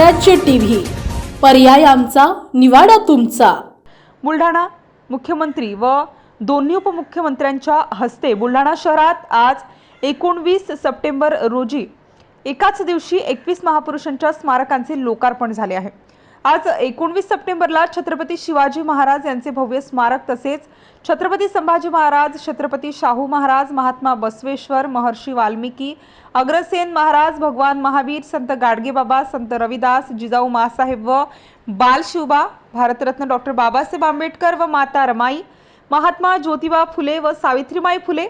स्वराज्य टीव्ही, पर्याय आमचा, निवाडा तुमचा। बुलढाणा मुख्यमंत्री व दोन्ही उपमुख्यमंत्र्यांच्या हस्ते बुलढाणा शहरात आज 19 सप्टेंबर रोजी एकाच दिवशी 21 महापुरुषांच्या स्मारकांचे लोकार्पण झाले आहे। आज 19 सप्टेंबरला छत्रपती शिवाजी महाराज यांचे भव्य स्मारक तसेच छत्रपती संभाजी महाराज, छत्रपती शाहू महाराज, महात्मा बसवेश्वर, महर्षी वाल्मिकी, अग्रसेन महाराज, भगवान महावीर, संत गाडगेबाबा, संत रविदास, जिजाऊ माँसाहेब व बाल शिवबा, भारतरत्न डॉक्टर बाबासाहेब आंबेडकर व माता रमाई, महात्मा ज्योतिबा फुले व सावित्रीबाई फुले,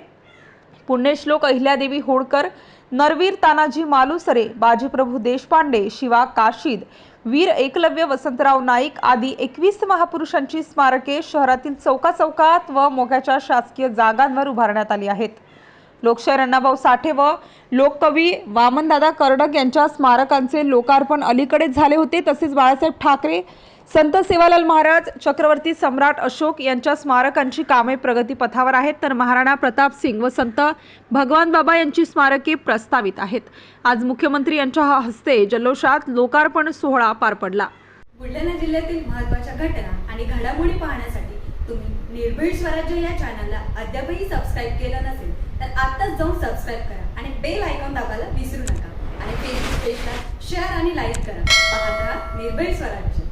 पुण्यश्लोक अहिल्यादेवी होळकर, नरवीर तानाजी मालुसरे, बाजीप्रभू देशपांडे, शिवा काशीद, वीर एकलव्य वसंतराव नाईक आदी 21 महापुरुषांची स्मारके शहरातील चौकाचौकात व मोक्याच्या शासकीय जागांवर उभारण्यात आली आहेत। लोकशाहीर अण्णाभाऊ साठे व लोककवी वामनदादा कर्डक यांच्या स्मारकांचे लोकार्पण अलीकडेच झाले होते। तसेच बाळासाहेब ठाकरे, संत सेवालाल महाराज, चक्रवर्ती सम्राट अशोक यांच्या स्मारकांची कामे प्रगतीपथावर आहेत, तर महाराणा प्रताप सिंग व संत भगवान बाबा यांची स्मारके प्रस्तावित आहेत। आज मुख्यमंत्री यांच्या हस्ते जल्लोषात लोकार्पण सोहळा पार पडला। बुलढाणा जिल्ह्यातील महत्त्वाच्या घटना आणि घडामोडी पाहण्यासाठी तुम्ही निर्भीड स्वराज्य या चॅनलला अद्यापही सबस्क्राइब केलं नसेल तर आत्ताच जाऊन सबस्क्राइब करा आणि बेल आयकॉन दाबायला विसरू नका आणि फेसबुक पेजला शेअर आणि लाईक करा। पाहत राहा निर्भीड स्वराज्य।